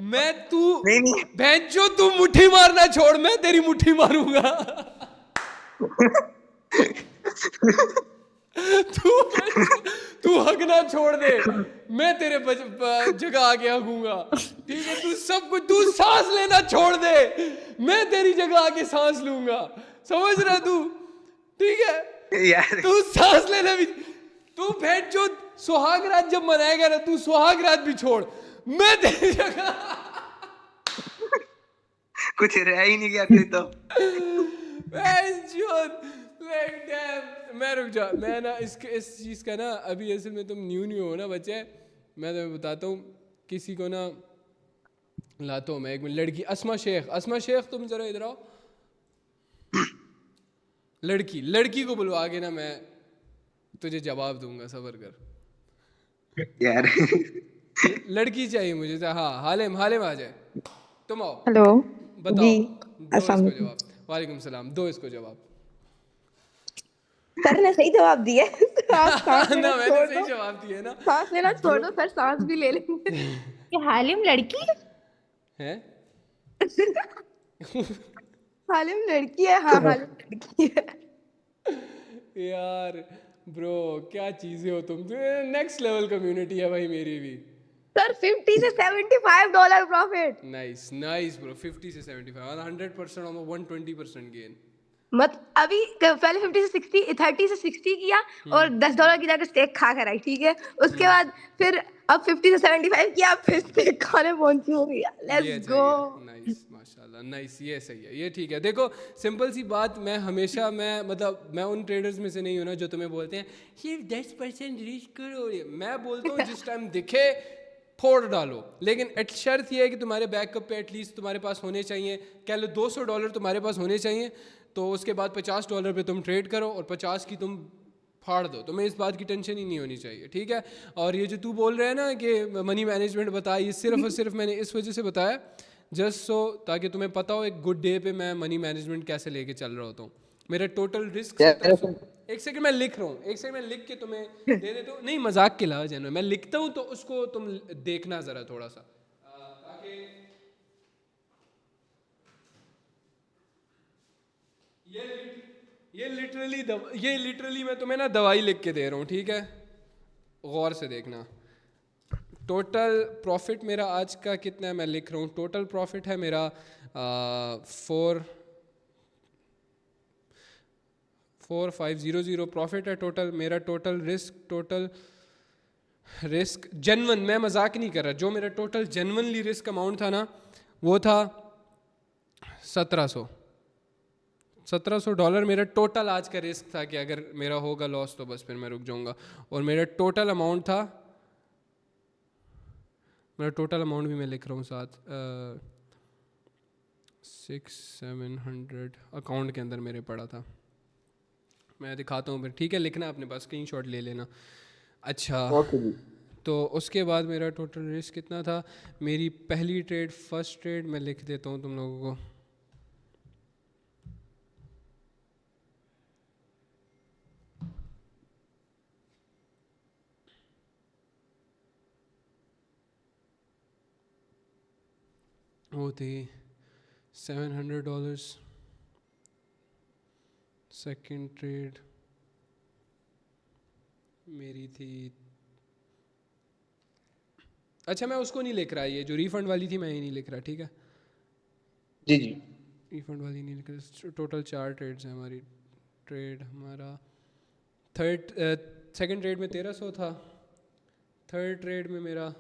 मैं तू नहीं नहीं बेंचो, तू मुट्ठी मारना छोड़, मैं तेरी मुट्ठी मारूंगा तू हगना छोड़ दे, मैं तेरे जगह आके हगूंगा, ठीक है। तू सब कुछ, तू सांस लेना छोड़ दे, मैं तेरी जगह आके सांस लूंगा, समझ रहा तू, ठीक है। यार तू सांस लेना भी, तू भेंट जो सुहाग रात जब मनाएगा ना, तू सुहाग रात भी छोड़, मैं तेरी जगह कुछ रह ही नहीं गया फिर तो। मैं रुक जा, मैं ना इस चीज़ का ना, अभी असल में तुम न्यू हो ना बच्चे, मैं तुम्हें बताता हूँ, किसी को ना लाता हूँ मैं, एक मिनट। लड़की अस्मा शेख तुम जरा इधर आओ। लड़की को बुलवा के ना मैं तुझे जवाब दूंगा, सबर कर यार लड़की चाहिए मुझे, हाँ हालिम आ जाए, तुम आओ, हेलो बताओ, जी, दो अस्सलाम इसको वालेकुम। जवाब। वालेकुम सलाम, दो इसको जवाब। सर ने सही जवाब दिया है। आप सांस लेना ना मैंने छोड़ सही दो, जवाब दिए ना। सांस लेना छोड़ दो, सर सांस भी ले लेंगे। ये हालिम लड़की हैं? हालिम लड़की है, हाँ हालिम लड़की है। यार ब्रो क्या चीजें हो तुम, नेक्स्ट लेवल कम्युनिटी है भाई मेरी भी। सर 50 से $75 प्रॉफिट। नाइस ब्रो, 50 से 75 100% और 120% गेन। मत अभी पहले 50 से 60, 30 से 60 किया और $10 की जाकर स्टेक खा कर आई, ठीक है। उसके बाद फिर अब 50 से 75 किया, फिर स्टेक खाने पहुंची होगी। Let's go. नाइस माशाल्लाह, नाइस, ये सही है, ये ठीक है। देखो सिंपल सी बात, मैं हमेशा मैं उन ट्रेडर्स में से नहीं हूँ ना जो तुम्हें बोलते हैं सिर्फ 10% रिस्क करो। मैं बोलता हूँ जिस टाइम दिखे फोड़ डालो, लेकिन शर्त यह है कि तुम्हारे बैकअप पे एटलीस्ट तुम्हारे पास होने चाहिए, कह लो $200 तुम्हारे पास होने चाहिए, तो उसके बाद $50 पे तुम ट्रेड करो और 50 की तुम फाड़ दो, तुम्हें इस बात की टेंशन ही नहीं होनी चाहिए, ठीक है। और ये जो तू बोल रहे हैं ना कि मनी मैनेजमेंट बता, ये सिर्फ और सिर्फ मैंने इस वजह से बताया जस्ट सो ताकि तुम्हें पता हो एक गुड डे पे मैं मनी मैनेजमेंट कैसे लेके चल रहा होता हूँ। मेरा टोटल रिस्क 1700। एक सेकंड मैं लिख रहा हूँ, एक सेकंड मैं लिख के तुम्हें दे देता हूँ, नहीं मजाक के अलावा जैन मैं लिखता हूँ तो उसको तुम देखना ज़रा थोड़ा सा ताकि ये लिटरली मैं तुम्हें ना दवाई लिख के दे रहा हूँ, ठीक है, गौर से देखना। टोटल प्रॉफिट मेरा आज का कितना है मैं लिख रहा हूँ, टोटल प्रॉफिट है मेरा 4500 प्रॉफिट है टोटल मेरा। टोटल रिस्क जेन्युइन, मैं मजाक नहीं कर रहा, जो मेरा टोटल जेन्युइनली रिस्क अमाउंट था ना वो था $1700 मेरा टोटल आज का रिस्क था कि अगर मेरा होगा लॉस तो बस फिर मैं रुक जाऊंगा। और मेरा टोटल अमाउंट था, मेरा टोटल अमाउंट भी मैं लिख रहा हूँ साथ 600-700 अकाउंट के अंदर मेरे पड़ा था, मैं दिखाता हूँ फिर, ठीक है, लिखना अपने पास, स्क्रीनशॉट ले लेना। अच्छा तो उसके बाद मेरा टोटल रिस्क कितना था, मेरी पहली ट्रेड फर्स्ट ट्रेड मैं लिख देता हूँ तुम लोगों को, वो थी $700। सेकंड ट्रेड मेरी थी, अच्छा मैं उसको नहीं लिख रहा, ये जो रिफंड वाली थी मैं ही नहीं लिख रहा, ठीक है जी, रिफंड वाली नहीं लिख रहा। टोटल 4 ट्रेड्स हैं हमारी, ट्रेड हमारा सेकंड ट्रेड में 1300 था, थर्ड ट्रेड में मेरा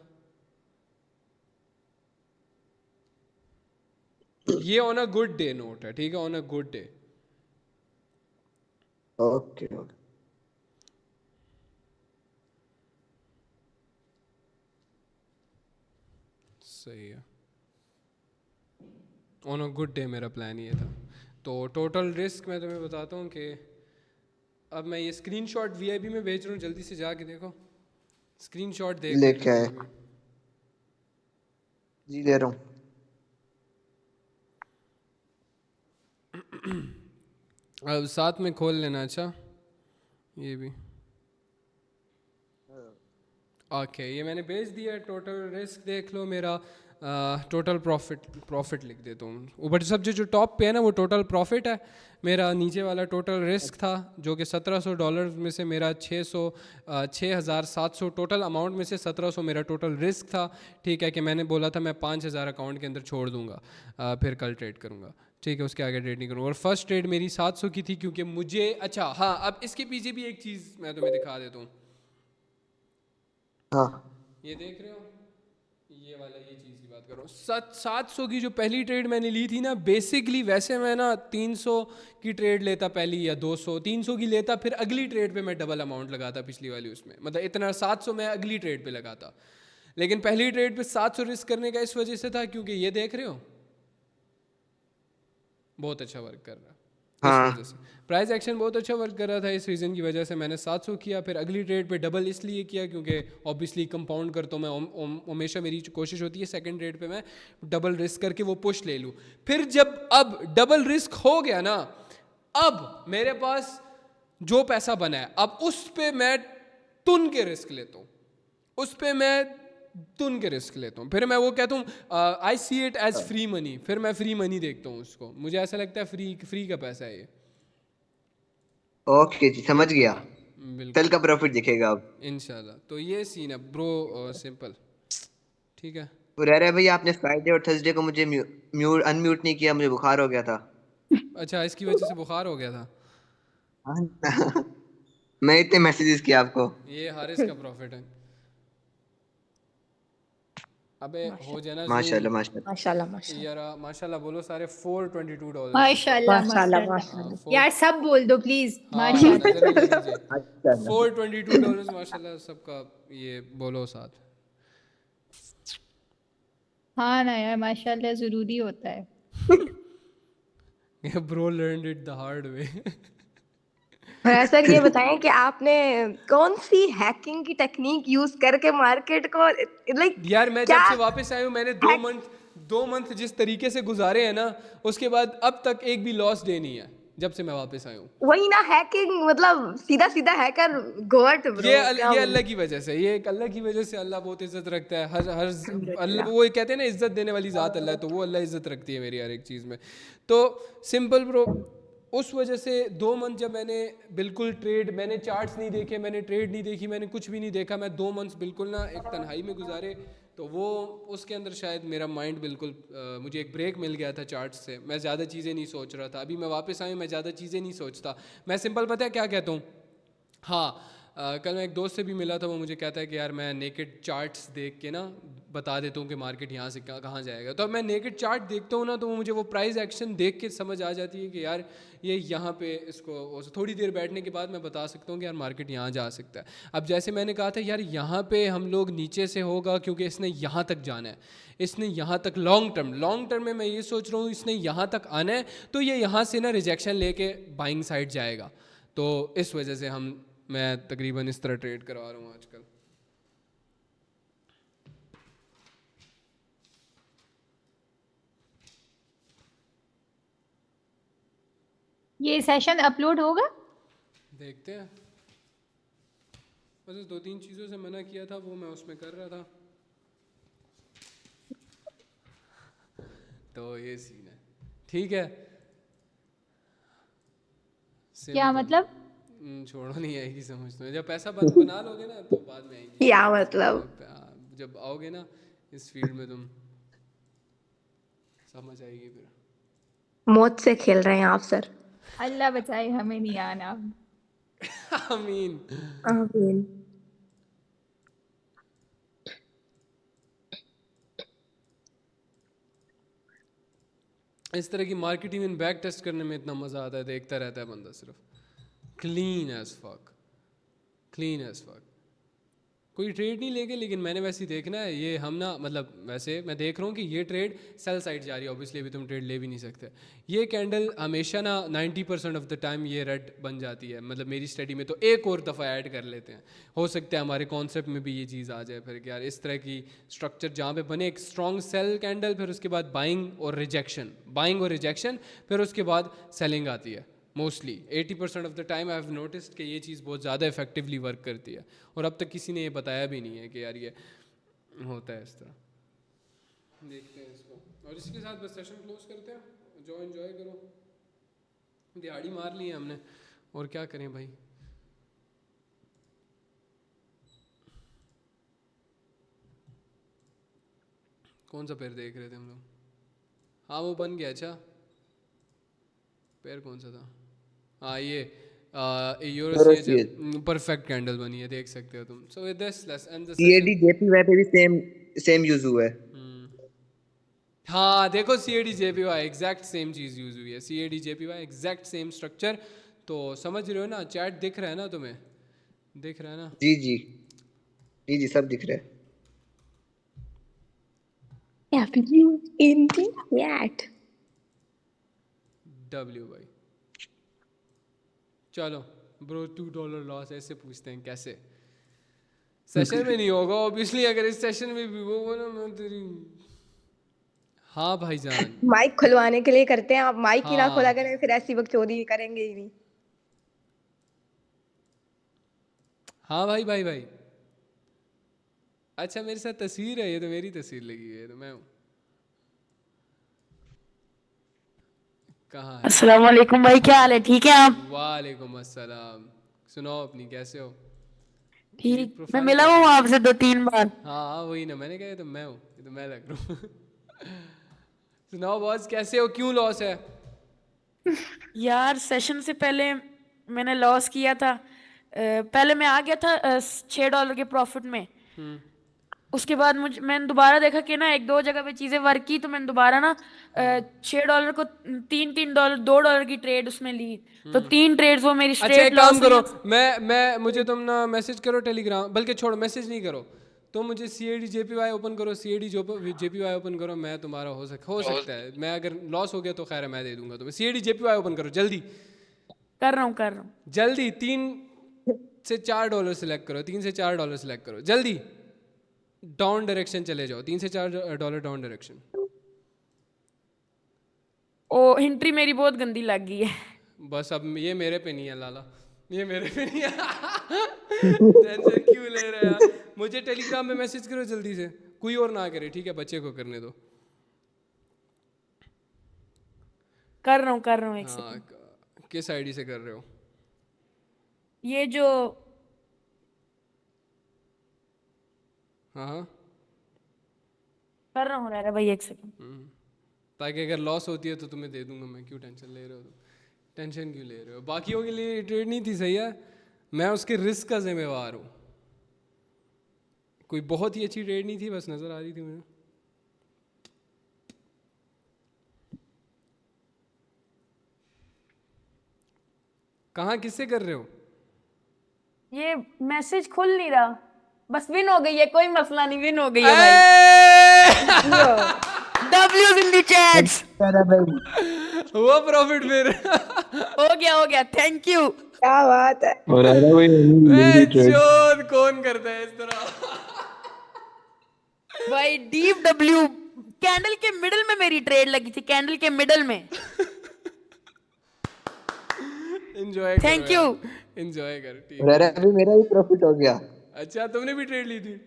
ये on a good day note है, ठीक है, on a good day. Okay सही है, ऑन अ गुड डे मेरा प्लान ये था। तो टोटल रिस्क मैं तुम्हें बताता हूँ कि अब मैं ये स्क्रीनशॉट वीआईपी में भेज रहा हूँ, जल्दी से जाके देखो, स्क्रीनशॉट देख लेके आए जी, ले रहा हूँ। अब साथ में खोल लेना, अच्छा ये भी ओके, ये मैंने भेज दिया। टोटल रिस्क देख लो मेरा, टोटल प्रॉफिट लिख देता हूँ ऊपर सब जो टॉप पे है ना वो टोटल प्रॉफिट है मेरा, नीचे वाला टोटल रिस्क था जो कि $1700 में से मेरा 6700 टोटल अमाउंट में से 1700 मेरा टोटल रिस्क था, ठीक है, कि मैंने बोला था मैं 5000 अकाउंट के अंदर छोड़ दूंगा, फिर कल ट्रेड करूंगा, ठीक है, उसके आगे ट्रेड नहीं करूँगा। और फर्स्ट ट्रेड मेरी 700 की थी क्योंकि मुझे, अच्छा हाँ, अब इसके पीछे भी एक चीज़ मैं तुम्हें दिखा देता हूँ, हाँ ये देख रहे हो, ये वाला, ये चीज़ की बात कर रहा हूँ। 700 की जो पहली ट्रेड मैंने ली थी ना, बेसिकली वैसे मैं ना 300 की ट्रेड लेता पहली, या 200 300 की लेता, फिर अगली ट्रेड पे मैं डबल अमाउंट लगाता पिछली वाली उसमें, मतलब इतना 700 मैं अगली ट्रेड पे लगाता, लेकिन पहली ट्रेड पे 700 रिस्क करने का इस वजह से था क्योंकि ये देख रहे हो बहुत अच्छा वर्क कर रहा है, हाँ प्राइस एक्शन बहुत अच्छा वर्क कर रहा था, इस रीज़न की वजह से मैंने 700 किया, फिर अगली ट्रेड पे डबल इसलिए किया क्योंकि ऑब्वियसली कंपाउंड करता हूँ मैं, हमेशा मेरी कोशिश होती है सेकंड ट्रेड पे मैं डबल रिस्क करके वो पुश ले लूँ। फिर जब अब डबल रिस्क हो गया ना, अब मेरे पास जो पैसा बना है अब उस पे मैं तुन के रिस्क लेता हूँ, उस पे मैं तुन के रिस्क लेता हूँ, फिर मैं वो कहता हूँ I see it as free money, फिर मैं फ्री मनी देखता हूँ उसको, मुझे ऐसा लगता है फ्री का पैसा है ये। ओके जी, समझ गया, बिल्कुल कल का प्रॉफिट दिखेगा अब इंशाल्लाह। तो ये सीन है ब्रो, सिंपल, ठीक है। अरे भाई आपने फ्राइडे और थर्सडे को मुझे अनम्यूट नहीं किया, मुझे बुखार हो गया था। अच्छा इसकी वजह से बुखार हो गया था, मैं इतने मैसेजेस किया आपको। ये हारिस का प्रॉफिट है। अबे हो जाए ना माशाल्लाह Zoom। माशाल्लाह माशाल्लाह माशाल्लाह यार माशाल्लाह बोलो सारे $422 माशाल्लाह माशाल्लाह माशाल्लाह माशाल्लाह। यार सब बोल दो प्लीज हाँ, माशाल्लाह। नजर नहीं लीजिए। अच्छा $422 माशाल्लाह सबका ये बोलो साथ। हाँ ना यार, माशाल्लाह जरूरी होता है। Bro learned it the hard way. और सर ये बताएं कि आपने कौन सी हैकिंग की टेक्निक यूज करके मार्केट को लाइक यार मैं क्या जब से वापस आया हूँ मैंने दो मंथ जिस तरीके से गुजारे हैं ना, उसके बाद अब तक एक भी लॉस डे नहीं है जब से मैं वापस आया हूँ। वही ना हैकिंग, मतलब सीधा सीधा हैकर गोट ब्रो। ये अल्लाह की वजह से, ये एक अल्लाह की वजह से अल्लाह बहुत इज्जत रखता है। हर अल्लाह, वो कहते हैं ना इज्जत देने वाली ज़ात अल्लाह है, तो वो अल्लाह इज्जत रखती है मेरी हर एक चीज़ में। तो सिंपल ब्रो, उस वजह से 2 मंथ जब मैंने बिल्कुल मैंने चार्ट्स नहीं देखे, मैंने ट्रेड नहीं देखी, मैंने कुछ भी नहीं देखा, मैं 2 मंथ्स बिल्कुल ना एक तन्हाई में गुजारे। तो वो उसके अंदर शायद मेरा माइंड बिल्कुल मुझे एक ब्रेक मिल गया था चार्ट्स से। मैं ज़्यादा चीज़ें नहीं सोच रहा था। अभी मैं वापस आया, मैं ज़्यादा चीज़ें नहीं सोचता। मैं सिंपल पता है क्या कहता हूँ, हाँ कल मैं एक दोस्त से भी मिला था, वो मुझे कहता है कि यार मैं नेकेड चार्ट्स देख के ना बता देता हूँ कि मार्केट यहाँ से कहाँ जाएगा। तो अब मैं नेकेड चार्ट देखता हूँ ना, तो वो मुझे वो प्राइस एक्शन देख के समझ आ जाती है कि यार ये यहाँ पे इसको थोड़ी देर बैठने के बाद मैं बता सकता हूँ कि यार मार्केट यहाँ जा सकता है। अब जैसे मैंने कहा था यार यहाँ पे हम लोग नीचे से होगा क्योंकि इसने यहाँ तक जाना है, इसने यहाँ तक लॉन्ग टर्म में मैं ये सोच रहा हूँ इसने यहाँ तक आना है, तो ये यहाँ से ना रिजेक्शन लेके बाइंग साइड जाएगा। तो इस वजह से मैं तकरीबन इस तरह ट्रेड करवा रहा हूँ आजकल। ये सेशन अपलोड होगा? देखते हैं, बस 2-3 चीज़ों से मना किया था, वो मैं उसमें कर रहा था। तो ये सीन है, ठीक है। क्या मतलब? छोड़ो, नहीं आएगी समझ तो। जब पैसा बना लोगे ना तो बाद में आएगी। क्या मतलब? जब आओगे ना इस फील्ड में तुम समझ आएगी फिर। मौत से खेल रहे हैं आप सर। अल्लाह बचाए, हमें नहीं आना। आमीन आमीन। इस तरह की मार्केटिंग में बैक टेस्ट करने में इतना मज़ा आता है, देखता रहता है बंदा सिर्फ। Clean as fuck, clean as fuck. कोई ट्रेड नहीं लेके, लेकिन मैंने वैसे ही देखना है। ये हम ना मतलब वैसे मैं देख रहा हूँ कि ये ट्रेड सेल साइड जा रही है, ऑब्वियसली अभी तुम ट्रेड ले भी नहीं सकते। ये कैंडल हमेशा ना 90% ऑफ द टाइम ये रेड बन जाती है, मतलब मेरी स्टडी में। तो एक और दफ़ा ऐड कर लेते हैं, हो सकता है हमारे कॉन्सेप्ट में भी ये चीज़ आ जाए फिर कि यार इस तरह की स्ट्रक्चर जहाँ पे बने, एक स्ट्रॉन्ग सेल कैंडल, फिर उसके बाद बाइंग और रिजेक्शन, फिर उसके बाद सेलिंग आती है। Mostly 80% of the time I have noticed कि ये चीज़ बहुत ज़्यादा इफेक्टिवली वर्क करती है, और अब तक किसी ने ये बताया भी नहीं है कि यार ये होता है इस तरह। देखते हैं इसको, और इसके साथ बस सेशन क्लोज करते हैं। जो एंजॉय करो, दिहाड़ी मार ली है हमने, और क्या करें भाई। कौन सा पैर देख रहे थे हम लोग? हाँ वो बन गया। अच्छा पैर कौन सा था? हाँ ये परफेक्ट कैंडल बनी है, देख सकते हो तुम। So with this let's end the CAD JPY पे भी सेम यूज हुआ है। हाँ देखो CAD JPY एग्जैक्ट सेम चीज़ यूज हुई है। CAD JPY exact same structure. तो समझ रहे हो ना? चैट दिख रहा है ना तुम्हें? दिख रहा है ना? जी जी जी जी सब दिख रहा है। in the chat. W भाई चलो ब्रो, $2 लॉस ऐसे पूछते हैं कैसे? सेशन में नहीं होगा ऑब्वियसली, अगर इस सेशन में भी वो ना मैं तेरी। हाँ भाईजान, माइक खुलवाने के लिए करते हैं, आप माइक ही ना हाँ। खोला करें फिर ऐसी बकचोदी करेंगे ही नहीं। हाँ भाई अच्छा मेरे साथ तस्वीर है, ये तो मेरी तस्वीर लगी हुई है, तो मैं हूँ। कहाँ है? अस्सलाम वालेकुम भाई, क्या हाल है? ठीक है आप? वालेकुम अस्सलाम। सुनाओ अपनी, कैसे हो? ठीक, मैं प्रोफाइल मिला हूँ आपसे 2-3 बार। हाँ वही ना, मैंने कहा ये तो मैं हूँ, ये तो मैं लग रहा हूँ। सुनाओ बॉस, कैसे हो? क्यों लॉस है? यार सेशन से पहले मैंने लॉस किया था। पहले मैं आ गया था $6 के प्रॉफिट में। उसके बाद मैंने दोबारा देखा कि ना 1-2 जगह पे चीजें वर्क की, तो मैंने दोबारा ना $6 को $3 $2 की ट्रेड उसमें ली। तो 3 ट्रेड्स वो मेरी अच्छा स्ट्रेट एक काम लॉस करो, मैं मुझे तुम ना मैसेज करो टेलीग्राम, बल्कि छोड़ो मैसेज नहीं करो, तो मुझे CAD JPY ओपन करो, CAD JPY ओपन करो, मैं तुम्हारा हो सकता है, मैं अगर लॉस हो गया तो खैर है, मैं दे दूंगा तुम्हें। CAD JPY ओपन करो जल्दी कर रहा हूँ जल्दी। $3 से $4 सिलेक्ट करो, $3 से $4 सिलेक्ट करो जल्दी। डाउन डायरेक्शन चले जाओ, $3 से $4 डाउन डायरेक्शन। ओ हिंट्री मेरी बहुत गंदी लग गई है। बस अब ये मेरे पे नहीं है लाला, ये मेरे पे नहीं है। टेंशन क्यों ले रहे यार? मुझे टेलीग्राम में मैसेज करो जल्दी से, कोई और ना करे, ठीक है? बच्चे को करने दो। कर रहा हूँ एक हाँ, सेकंड। किस आईडी से कर रहे हो? ये जो हाँ कर रहा हूँ रह भाई, एक सेकंड। ताकि अगर लॉस होती है तो तुम्हें दे दूंगा मैं। क्यों टेंशन ले रहे हो तुम? टेंशन क्यों ले रहे हो? बाकियों के लिए ट्रेड नहीं थी, सही है, मैं उसके रिस्क का जिम्मेवार हूँ। कोई बहुत ही अच्छी ट्रेड नहीं थी, बस नज़र आ रही थी मुझे। कहाँ किससे कर रहे हो? ये मैसेज खुल नहीं रहा, बस विन हो गई है, कोई मसला नहीं, विन हो गई है भाई। W's in the chats। हुआ प्रॉफिट फिर। हो गया, थैंक यू। क्या बात है। और आधा भाई चोद कौन करता है इस तरह? भाई डीप डब्ल्यू कैंडल के मिडल में मेरी ट्रेड लगी थी, कैंडल के मिडल में। Enjoy thank you. एंजॉय कर, ठीक और अभी मेरा भी प्रॉफिट हो गया। अच्छा, तुमने भी ट्रेड ली थी?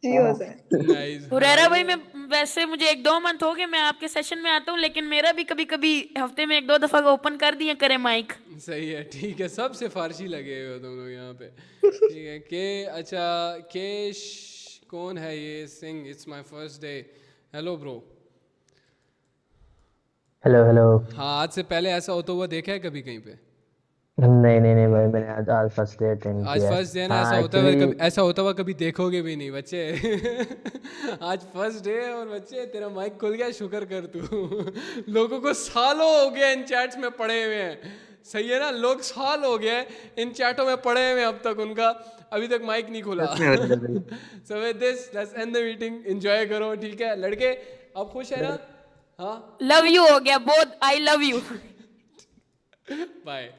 नाइस। हुरैरा भाई, मैं वैसे मुझे 1-2 मंथ हो गए मैं आपके सेशन में आता हूँ, लेकिन मेरा भी कभी कभी हफ्ते में 1-2 दफा ओपन कर दिया करे माइक। सही है, ठीक है, सबसे फारसी लगे हुए हो तुम लोग यहाँ पे, ठीक है। के अच्छा केश कौन है ये? Singh, it's my first day. Hello bro. Hello. हाँ, आज से पहले ऐसा होता हुआ देखा है कभी कहीं पे? नहीं भाई, मैंने आज फर्स्ट डे अटेंड आज किया। फर्स्ट डे ना, ऐसा होता हुआ कभी देखोगे भी नहीं बच्चे। आज फर्स्ट डे है और बच्चे तेरा माइक खुल गया, शुक्र कर तू। लोगों को सालों हो गया इन चैट्स में पड़े हुए हैं, सही है ना? लोग साल हो गए इन चैटों में पड़े हुए हैं, अब तक उनका अभी तक माइक नहीं खुला। So with this let's end the meeting. Enjoy करो, ठीक है लड़के? अब खुश है ना? हाँ, लव यू हो गया बहुत, आई लव यू। बाय।